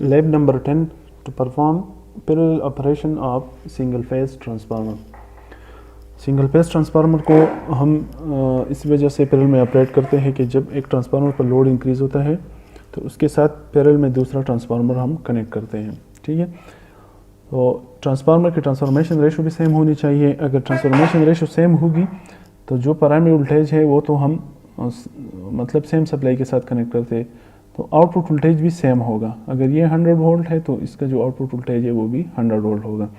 lab number 10 to perform parallel operation of single phase transformer. Single phase transformer को हम इस वजह से पैरेलल में ऑपरेट करते हैं कि जब एक ट्रांसफार्मर पर लोड इंक्रीज़ होता है तो उसके साथ पैरेलल में दूसरा ट्रांसफार्मर हम कनेक्ट करते हैं, ठीक है। तो ट्रांसफार्मर की ट्रांसफॉर्मेशन रेशो भी सेम होनी चाहिए। अगर ट्रांसफॉर्मेशन रेशो सेम होगी तो जो प्राइमरी वोल्टेज है वो तो हम मतलब सेम सप्लाई के साथ कनेक्ट करते हैं, तो आउटपुट वोल्टेज भी सेम होगा। अगर ये 100 वोल्ट है तो इसका जो आउटपुट वोल्टेज है वो भी 100 वोल्ट होगा।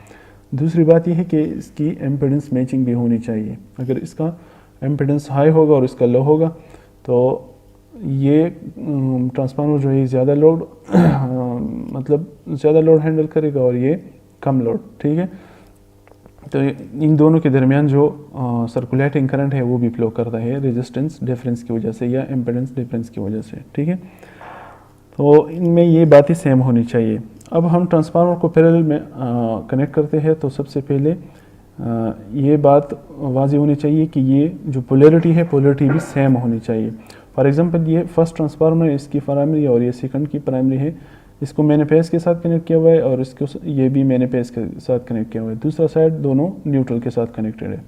दूसरी बात यह है कि इसकी एम्पीडेंस मैचिंग भी होनी चाहिए। अगर इसका एम्पीडेंस हाई होगा और इसका लो होगा तो ये ट्रांसफार्मर जो है ज़्यादा लोड मतलब ज़्यादा लोड हैंडल करेगा और ये कम लोड, ठीक है। तो इन दोनों के दरमियान जो सर्कुलेटिंग करंट है वो भी फ्लो करता है रेजिस्टेंस डिफरेंस की वजह से या एम्पीडेंस डिफरेंस की वजह से, ठीक है। तो इनमें ये बातें सेम होनी चाहिए। अब हम ट्रांसफार्मर को पैरेलल में कनेक्ट करते हैं तो सबसे पहले ये बात वाज़ेह होनी चाहिए कि ये जो पोलैरिटी है पोलैरिटी भी सेम होनी चाहिए। फॉर एग्जांपल ये फर्स्ट ट्रांसफार्मर इसकी प्राइमरी और ये सेकंड की प्राइमरी है, इसको मैंने फेज के साथ कनेक्ट किया हुआ है और इसको ये भी मैंने फेज के साथ कनेक्ट किया हुआ है। दूसरा साइड दोनों न्यूट्रल के साथ कनेक्टेड है।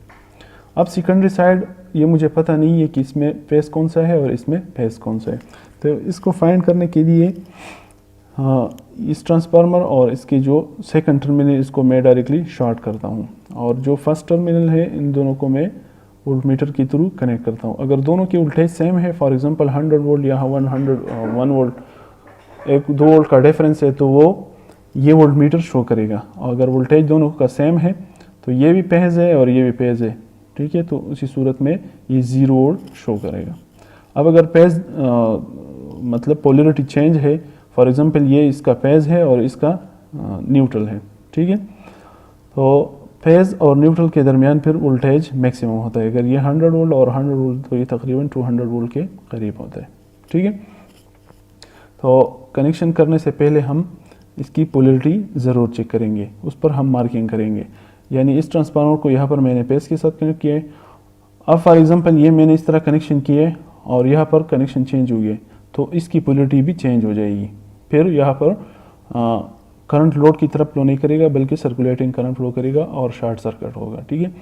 अब सेकेंडरी साइड ये मुझे पता नहीं है कि इसमें फेज कौन सा है और इसमें फेज कौन सा है, तो इसको फाइंड करने के लिए इस ट्रांसफार्मर और इसकी जो सेकंड टर्मिनल इसको मैं डायरेक्टली शॉर्ट करता हूँ और जो फर्स्ट टर्मिनल है इन दोनों को मैं वोल्टमीटर के थ्रू कनेक्ट करता हूँ। अगर दोनों की वोल्टेज सेम है, फॉर एग्जांपल 100 वोल्ट या 1 वोल्ट, 1-2 वोल्ट का डिफरेंस है, तो वो ये वोल्टमीटर शो करेगा। और अगर वोल्टेज दोनों का सेम है तो ये भी पेज है और ये भी पेज है, ठीक है। तो उसी सूरत में ये 0 वोल्ट शो करेगा। अब अगर पेज मतलब पोलैरिटी चेंज है, फॉर एग्जांपल ये इसका फेज है और इसका न्यूट्रल है, ठीक है। तो फेज और न्यूट्रल के दरमियान फिर वोल्टेज मैक्सिमम होता है। अगर ये 100 वोल्ट और 100 वोल्ट तो ये तकरीबन 200 वोल्ट के करीब होता है, ठीक है। तो कनेक्शन करने से पहले हम इसकी पोलैरिटी ज़रूर चेक करेंगे, उस पर हम मार्किंग करेंगे। यानी इस ट्रांसफार्मर को यहाँ पर मैंने फेज के साथ कनेक्ट किया है। अब फॉर एग्जांपल ये मैंने इस तरह कनेक्शन किया है और यहाँ पर कनेक्शन चेंज हुई है तो इसकी पोलैरिटी भी चेंज हो जाएगी। फिर यहाँ पर करंट लोड की तरफ फ्लो नहीं करेगा बल्कि सर्कुलेटिंग करंट फ्लो करेगा और शॉर्ट सर्किट होगा, ठीक है।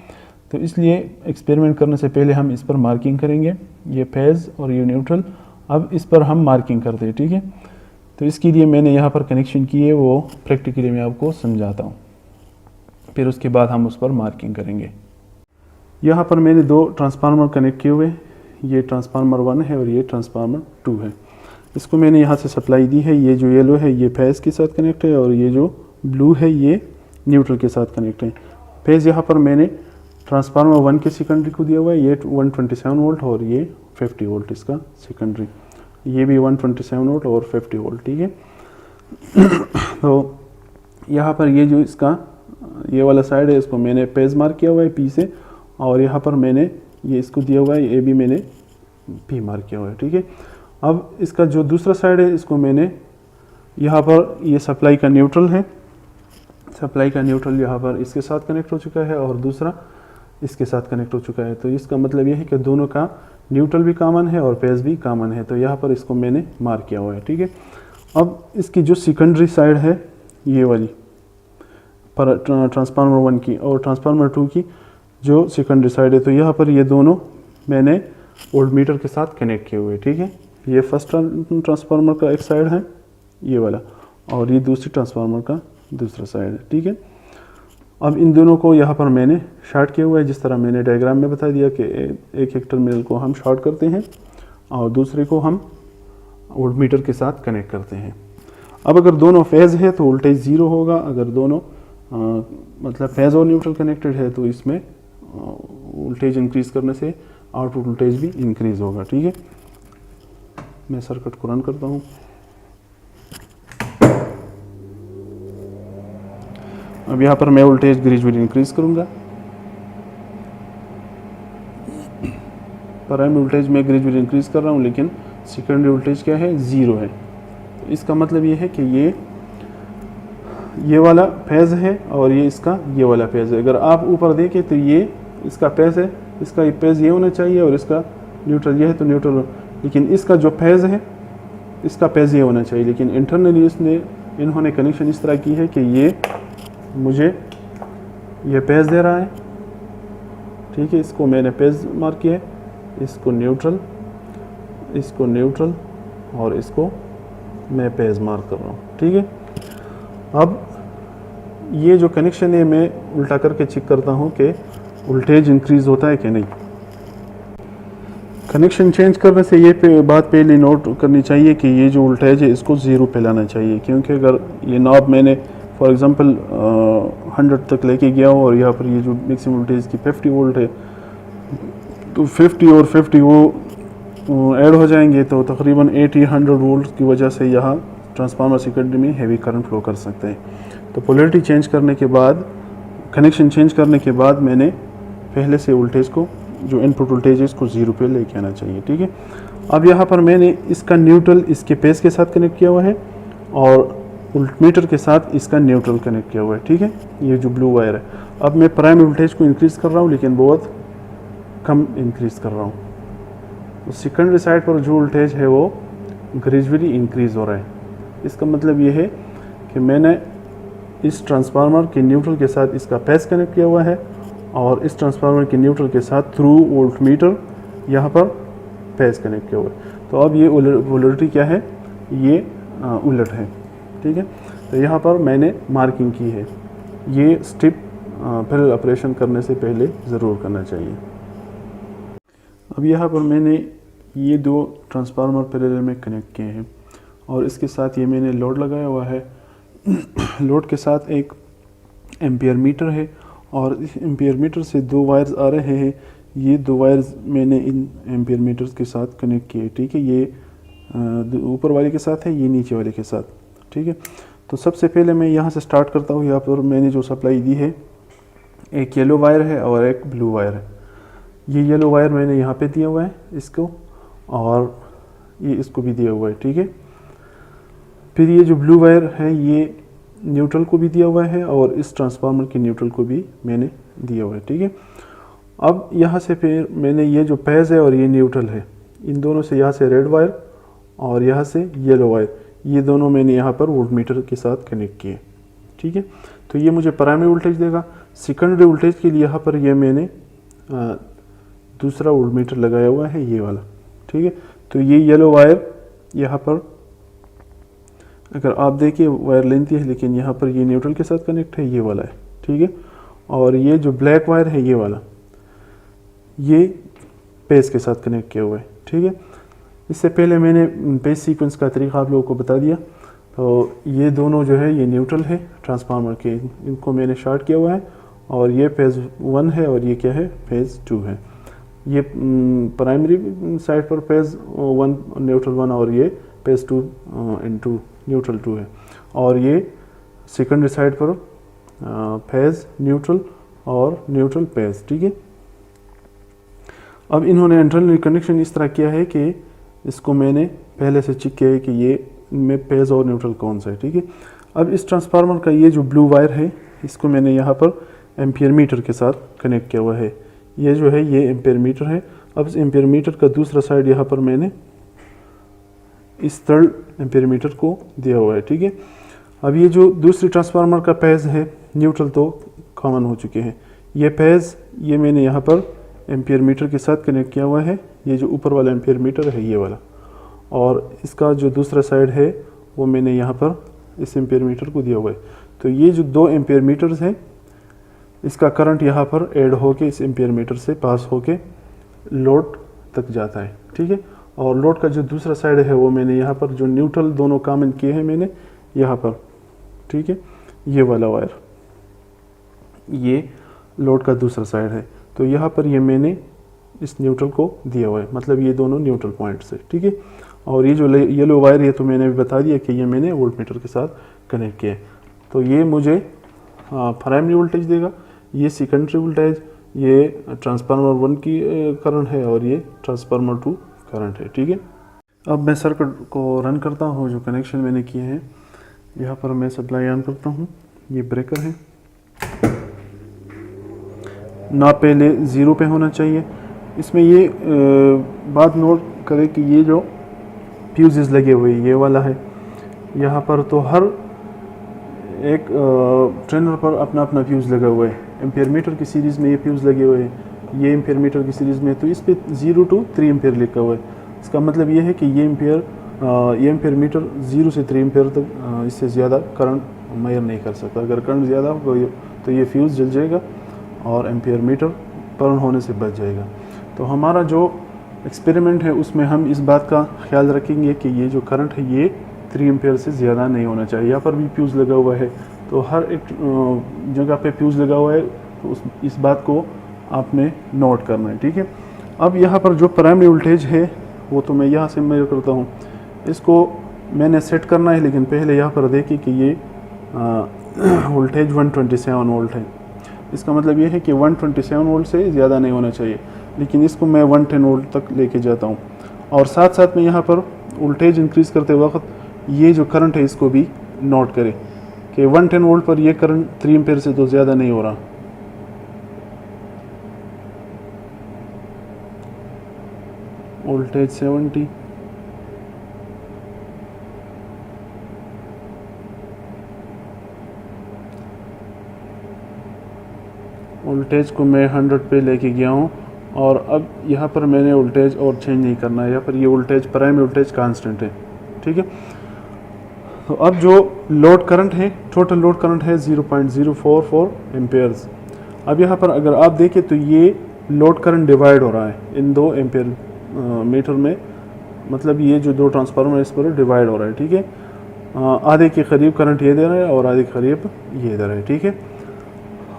तो इसलिए एक्सपेरिमेंट करने से पहले हम इस पर मार्किंग करेंगे, ये फेज और ये न्यूट्रल। अब इस पर हम मार्किंग करते हैं, ठीक है। तो इसके लिए मैंने यहाँ पर कनेक्शन किए वो प्रैक्टिकली मैं आपको समझाता हूँ, फिर उसके बाद हम उस पर मार्किंग करेंगे। यहाँ पर मैंने 2 ट्रांसफार्मर कनेक्ट किए हुए, ये ट्रांसफार्मर 1 है और ये ट्रांसफार्मर 2 है। इसको मैंने यहाँ से सप्लाई दी है। ये जो येलो है ये फेज के साथ कनेक्ट है और ये जो ब्लू है ये न्यूट्रल के साथ कनेक्ट है। फेज यहाँ पर मैंने ट्रांसफार्मर 1 के सेकेंडरी को दिया हुआ है, ये 127 वोल्ट और ये 50 वोल्ट इसका सेकेंडरी, ये भी 127 वोल्ट और 50 वोल्ट, ठीक है। तो यहाँ पर ये जो इसका ये वाला साइड है इसको मैंने पेज मार्क किया हुआ है पी से, और यहाँ पर मैंने ये इसको दिया हुआ है, ये भी मैंने पी मार्क किया हुआ है, ठीक है। अब इसका जो दूसरा साइड है इसको मैंने यहाँ पर ये सप्लाई का न्यूट्रल है, सप्लाई का न्यूट्रल यहाँ पर इसके साथ कनेक्ट हो चुका है और दूसरा इसके साथ कनेक्ट हो चुका है। तो इसका मतलब ये है कि दोनों का न्यूट्रल भी कॉमन है और फेज भी कॉमन है, तो यहाँ पर इसको मैंने मार्क किया हुआ है, ठीक है। अब इसकी जो सेकेंडरी साइड है ये वाली पर ट्रांसफार्मर 1 की और ट्रांसफार्मर 2 की जो सेकेंडरी साइड है, तो यहाँ पर ये दोनों मैंने वोल्टमीटर के साथ कनेक्ट किए हुए, ठीक है। ये फर्स्ट ट्रांसफार्मर का एक साइड है ये वाला और ये दूसरी ट्रांसफार्मर का दूसरा साइड है, ठीक है। अब इन दोनों को यहाँ पर मैंने शॉर्ट किया हुआ है, जिस तरह मैंने डायग्राम में बता दिया कि एक टर्मिनल को हम शॉर्ट करते हैं और दूसरे को हम वोल्टमीटर के साथ कनेक्ट करते हैं। अब अगर दोनों फेज है तो वोल्टेज 0 होगा, अगर दोनों मतलब फेज और न्यूट्रल कनेक्टेड है तो इसमें वोल्टेज इंक्रीज़ करने से आउटपुट वोल्टेज भी इंक्रीज़ होगा, ठीक है। मैं सर्किट को रन करता हूँ। अब यहाँ पर मैं वोल्टेज ग्रेजुअली इंक्रीज़ करूँगा, प्राइमरी वोल्टेज में ग्रेजुअली इंक्रीज़ कर रहा हूँ, लेकिन सेकेंडरी वोल्टेज क्या है 0 है। तो इसका मतलब ये है कि ये वाला फेज है और ये इसका ये वाला फेज है। अगर आप ऊपर देखें तो ये इसका फेज है, इसका ये फेज ये होना चाहिए और इसका न्यूट्रल ये है तो न्यूट्रल, लेकिन इसका जो फेज है इसका फेज ये होना चाहिए, लेकिन इंटरनली इसने इन्होंने कनेक्शन इस तरह की है कि ये मुझे ये पेज दे रहा है, ठीक है, इसको मैंने पेज मार्क किया है, इसको न्यूट्रल, इसको न्यूट्रल और इसको मैं पेज मार्क कर रहा हूँ, ठीक है। अब ये जो कनेक्शन है मैं उल्टा करके चेक करता हूँ कि वोल्टेज इंक्रीज होता है कि नहीं। कनेक्शन चेंज करने से ये बात पहले नोट करनी चाहिए कि ये जो वोल्टेज है इसको ज़ीरो पे लाना चाहिए, क्योंकि अगर ये नॉब मैंने फॉर एग्जांपल 100 तक लेके गया हो और यहाँ पर ये जो मैक्सिमम वोल्टेज की 50 वोल्ट है, तो 50 और 50 वो ऐड हो जाएंगे, तो तकरीबन 80-100 वोल्ट की वजह से यहाँ ट्रांसफार्मर सेकेंडरी में हैवी करंट फ्लो कर सकते हैं। तो पोलैरिटी चेंज करने के बाद, कनेक्शन चेंज करने के बाद मैंने पहले से वोल्टेज को, जो इनपुट वोल्टेज है, इसको ज़ीरो पे लेके आना चाहिए, ठीक है। अब यहाँ पर मैंने इसका न्यूट्रल इसके पेज के साथ कनेक्ट किया हुआ है और वोल्टमीटर के साथ इसका न्यूट्रल कनेक्ट किया हुआ है, ठीक है, ये जो ब्लू वायर है। अब मैं प्राइमरी वोल्टेज को इंक्रीज़ कर रहा हूँ, लेकिन बहुत कम इंक्रीज़ कर रहा हूँ। तो सेकेंडरी साइड पर जो वोल्टेज है वो ग्रेजुअली इंक्रीज़ हो रहा है। इसका मतलब ये है कि मैंने इस ट्रांसफार्मर के न्यूट्रल के साथ इसका पेज कनेक्ट किया हुआ है और इस ट्रांसफार्मर के न्यूट्रल के साथ थ्रू वोल्टमीटर यहाँ पर पेज कनेक्ट किया हुआ है। तो अब ये पोलैरिटी क्या है, ये उलट है, ठीक है। तो यहाँ पर मैंने मार्किंग की है, ये स्टेप पैरेलल ऑपरेशन करने से पहले ज़रूर करना चाहिए। अब यहाँ पर मैंने ये दो ट्रांसफार्मर पैरेलल में कनेक्ट किए हैं और इसके साथ ये मैंने लोड लगाया हुआ है। लोड के साथ एक एम्पियर मीटर है और इस एम्पियर मीटर से दो वायर्स आ रहे हैं। ये दो वायर्स मैंने इन एम्पियर मीटर्स के साथ कनेक्ट किए, ठीक है। ये ऊपर वाले के साथ है, ये नीचे वाले के साथ, ठीक है। तो सबसे पहले मैं यहाँ से स्टार्ट करता हूँ। यहाँ पर मैंने जो सप्लाई दी है, एक येलो वायर है और एक ब्लू वायर है। ये येलो वायर मैंने यहाँ पे दिया हुआ है इसको, और ये इसको भी दिया हुआ है, ठीक है। फिर ये जो ब्लू वायर है ये न्यूट्रल को भी दिया हुआ है और इस ट्रांसफार्मर के न्यूट्रल को भी मैंने दिया हुआ है, ठीक है। अब यहाँ से फिर मैंने ये जो पेज है और ये न्यूट्रल है, इन दोनों से यहाँ से रेड वायर और यहाँ से येलो वायर, ये दोनों मैंने यहाँ पर वोल्टमीटर के साथ कनेक्ट किए, ठीक है। तो ये मुझे प्राइमरी वोल्टेज देगा। सेकेंडरी वोल्टेज के लिए यहाँ पर ये मैंने दूसरा वोल्टमीटर लगाया हुआ है, ये वाला, ठीक है। तो ये येलो वायर यहाँ पर अगर आप देखिए वायर लेंथी है, लेकिन यहाँ पर ये न्यूट्रल के साथ कनेक्ट है, ये वाला है, ठीक है। और ये जो ब्लैक वायर है ये वाला, ये पेज के साथ कनेक्ट किया हुआ है, ठीक है। इससे पहले मैंने पेज सीक्वेंस का तरीका आप लोगों को बता दिया। तो ये दोनों जो है ये न्यूट्रल है ट्रांसफार्मर के, इनको मैंने शॉर्ट किया हुआ है और ये फेज़ 1 है और ये क्या है, फेज़ 2 है। ये प्राइमरी साइड पर फेज़ 1 न्यूट्रल 1 और ये फेज़ 2 इनटू न्यूट्रल 2 है, और ये सेकेंडरी साइड पर फेज़ न्यूट्रल और न्यूट्रल फेज़, ठीक है। अब इन्होंने इंटरनल कनेक्शन इस तरह किया है कि इसको मैंने पहले से चेक किया है कि ये में फेज़ और न्यूट्रल कौन सा है, ठीक है। अब इस ट्रांसफार्मर का ये जो ब्लू वायर है, इसको मैंने यहाँ पर एम्पियर मीटर के साथ कनेक्ट किया हुआ है। ये जो है ये एम्पियर मीटर है। अब इस एम्पियर मीटर का दूसरा साइड यहाँ पर मैंने इस थर्ड एम्पियर मीटर को दिया हुआ है, ठीक है। अब ये जो दूसरी ट्रांसफार्मर का पेज है न्यूट्रल तो कॉमन हो चुके हैं। ये पेज ये मैंने यहाँ पर एम्पियर मीटर के साथ कनेक्ट किया हुआ है। ये जो ऊपर वाला एम्पियर मीटर है ये वाला, और इसका जो दूसरा साइड है वो मैंने यहाँ पर इस एम्पियर मीटर को दिया हुआ है। तो ये जो दो एम्पियर मीटर्स हैं, इसका करंट यहाँ पर ऐड होके इस एम्पियर मीटर से पास होके लोड तक जाता है, ठीक है। और लोड का जो दूसरा साइड है वो मैंने यहाँ पर जो न्यूट्रल दोनों कॉमन किए हैं मैंने यहाँ पर, ठीक है। ये वाला वायर ये लोड का दूसरा साइड है, तो यहाँ पर ये मैंने इस न्यूट्रल को दिया हुआ है, मतलब ये दोनों न्यूट्रल पॉइंट्स है, ठीक है। और ये जो येलो वायर है तो मैंने भी बता दिया कि ये मैंने वोल्टमीटर के साथ कनेक्ट किया है। तो ये मुझे प्राइमरी वोल्टेज देगा, ये सेकेंडरी वोल्टेज, ये ट्रांसफार्मर 1 की करंट है और ये ट्रांसफार्मर 2 करंट है, ठीक है। अब मैं सर्किट को रन करता हूँ। जो कनेक्शन मैंने किए हैं यहाँ पर मैं सप्लाई ऑन करता हूँ। ये ब्रेकर है, ना पहले 0 पे होना चाहिए। इसमें ये बात नोट करें कि ये जो फ्यूजेस लगे हुए ये वाला है यहाँ पर, तो हर एक ट्रेनर पर अपना अपना फ्यूज़ लगा हुआ है। एम्पेयर मीटर की सीरीज़ में ये फ्यूज़ लगे हुए हैं, ये एम्पेयर मीटर की सीरीज़ में, तो इस पे 0 to 3 एम्पेयर लिखा हुआ है। इसका मतलब ये है कि ये एम्पेयर मीटर 0 से 3 एम्पेयर तक इससे ज़्यादा करंट मेजर नहीं कर सकता। अगर करंट ज़्यादा हो तो ये फ्यूज़ जल जाएगा और एम्पेयर मीटर बर्न होने से बच जाएगा। तो हमारा जो एक्सपेरिमेंट है उसमें हम इस बात का ख्याल रखेंगे कि ये जो करंट है ये 3 एम्पेयर से ज़्यादा नहीं होना चाहिए। यहाँ पर भी फ्यूज़ लगा हुआ है, तो हर एक जगह पे फ्यूज़ लगा हुआ है, तो इस बात को आपने नोट करना है, ठीक है। अब यहाँ पर जो प्राइमरी वोल्टेज है वो तो मैं यहाँ से मेजर करता हूँ, इसको मैंने सेट करना है, लेकिन पहले यहाँ पर देखिए कि ये वोल्टेज 127 वोल्ट है। इसका मतलब ये है कि 127 वोल्ट से ज़्यादा नहीं होना चाहिए, लेकिन इसको मैं 110 वोल्ट तक लेके जाता हूँ। और साथ साथ में यहाँ पर वोल्टेज इंक्रीज़ करते वक्त ये जो करंट है इसको भी नोट करें कि 110 वोल्ट पर ये करंट 3 एम्पेयर से तो ज़्यादा नहीं हो रहा। वोल्टेज 70, वोल्टेज को मैं 100 पे लेके गया हूँ, और अब यहाँ पर मैंने वोल्टेज और चेंज नहीं करना है। यहाँ पर ये वोल्टेज प्राइमरी वोल्टेज कांस्टेंट है, ठीक है। तो अब जो लोड करंट है, टोटल लोड करंट है 0.044 एम्पेयर्स। अब यहाँ पर अगर आप देखें तो ये लोड करंट डिवाइड हो रहा है इन 2 एम्पेयर मीटर में, मतलब ये जो 2 ट्रांसफार्मर इस पर डिवाइड हो रहा है, ठीक है। आधे के करीब करंट ये दे रहा है और आधे के करीब ये दे रहा है, ठीक है।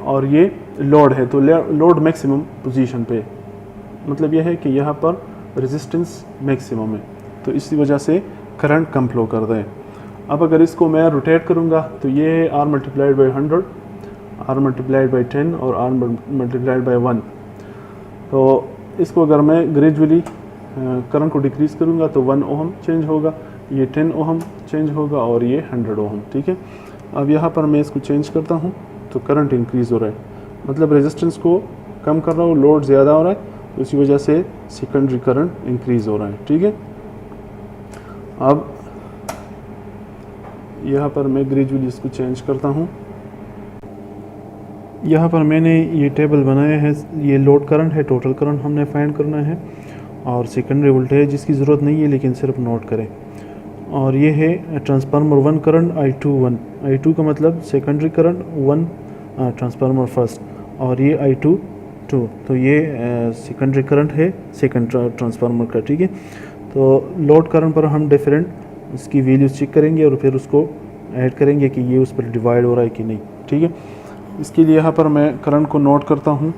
और ये लोड है, तो लोड मैक्सिमम पोजीशन पे, मतलब यह है कि यहाँ पर रेजिस्टेंस मैक्सिमम है, तो इसी वजह से करंट कम फ्लो करता है। अब अगर इसको मैं रोटेट करूँगा तो ये है R multiplied by 100, R multiplied by 10 और R मल्टीप्लाइड बाई 1। तो इसको अगर मैं ग्रेजुअली करंट को डिक्रीज़ करूँगा तो 1 ओहम चेंज होगा, ये 10 ओहम चेंज होगा और ये 100 ओहम, ठीक है। अब यहाँ पर मैं इसको चेंज करता हूँ तो करंट इंक्रीज़ हो रहा है, मतलब रेजिस्टेंस को कम कर रहा हूँ, लोड ज़्यादा हो रहा है, तो इसी वजह से सेकेंडरी करंट इंक्रीज़ हो रहा है, ठीक है। अब यहाँ पर मैं ग्रेजुअली इसको चेंज करता हूँ। यहाँ पर मैंने ये टेबल बनाया है, ये लोड करंट है, टोटल करंट हमने फाइंड करना है, और सेकेंडरी वोल्टेज जिसकी ज़रूरत नहीं है लेकिन सिर्फ नोट करें। और ये है ट्रांसफार्मर 1 करंट I2 का मतलब सेकेंडरी करंट 1 ट्रांसफार्मर फर्स्ट, और ये I2 2, तो ये सेकेंडरी करंट है सेकेंड ट्रांसफार्मर का, ठीक है। तो लोड करंट पर हम डिफरेंट इसकी वैल्यूज चेक करेंगे और फिर उसको ऐड करेंगे कि ये उस पर डिवाइड हो रहा है कि नहीं, ठीक है। इसके लिए यहाँ पर मैं करंट को नोट करता हूँ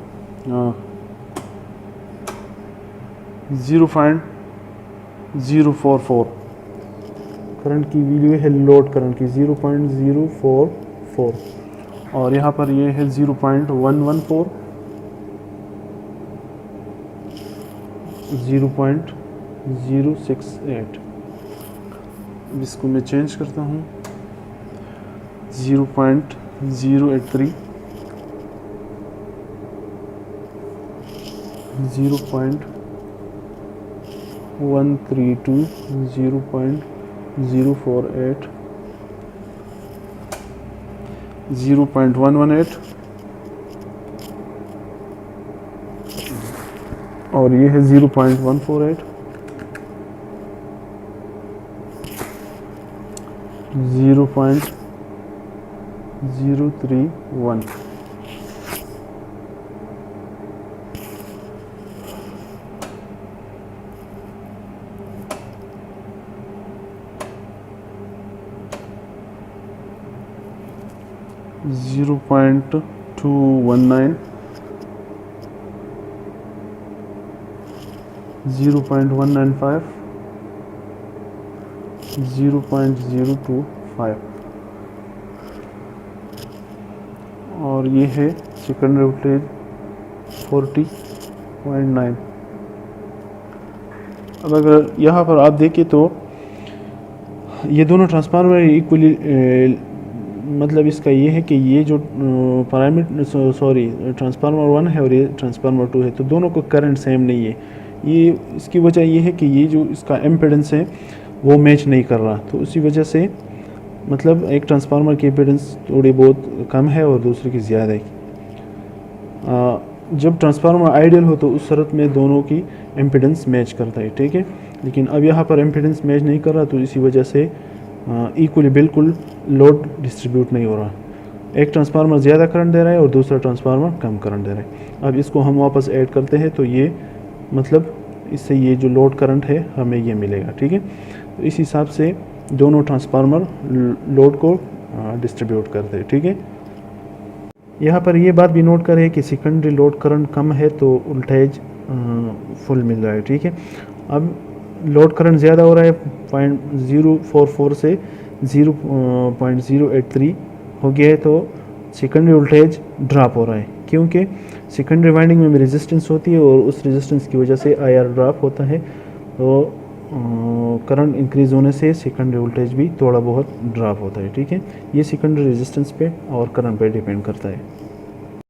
0.044, करंट की वैल्यू है लोड करंट की 0.044, और यहाँ पर ये है 0.114, 0.068। इसको मैं चेंज करता हूँ 0.083, 0.132, 0.048, 0.118, और ये है 0.148, 0.031, (0.219), 0.195, 0.025, और ये है सेकेंडरी वोल्टेज 40.9। अब अगर यहाँ पर आप देखें तो ये दोनों ट्रांसफार्मर इक्वली, मतलब इसका ये है कि ये जो ट्रांसफार्मर 1 है और ये ट्रांसफार्मर 2 है, तो दोनों को करंट सेम नहीं है। ये इसकी वजह ये है कि ये जो इसका इम्पीडेंस है वो मैच नहीं कर रहा, तो उसी वजह से मतलब एक ट्रांसफार्मर की इम्पीडेंस थोड़ी बहुत कम है और दूसरे की ज़्यादा है। जब ट्रांसफार्मर आइडियल हो तो उस शर्त में दोनों की इम्पीडेंस मैच करता है, ठीक है। लेकिन अब यहाँ पर इम्पीडेंस मैच नहीं कर रहा, तो इसी वजह से इक्वली बिल्कुल लोड डिस्ट्रीब्यूट नहीं हो रहा। एक ट्रांसफार्मर ज़्यादा करंट दे रहा है और दूसरा ट्रांसफार्मर कम करंट दे रहा है। अब इसको हम वापस ऐड करते हैं तो ये मतलब इससे ये जो लोड करंट है हमें ये मिलेगा, ठीक है। तो इस हिसाब से दोनों ट्रांसफार्मर लोड को डिस्ट्रीब्यूट करते हैं, ठीक है। यहाँ पर ये बात भी नोट करें कि सेकेंडरी लोड करंट कम है तो वोल्टेज फुल मिल रहा है, ठीक है। अब लोड करंट ज़्यादा हो रहा है, 0.044 से 0.083 हो गया है, तो सेकेंडरी वोल्टेज ड्रॉप हो रहा है, क्योंकि सेकेंडरी वाइंडिंग में रेजिस्टेंस होती है और उस रेजिस्टेंस की वजह से आईआर ड्रॉप होता है। तो करंट इंक्रीज़ होने से सेकेंडरी वोल्टेज भी थोड़ा बहुत ड्रॉप होता है, ठीक है। ये सेकेंडरी रेजिस्टेंस पे और करंट पे डिपेंड करता है।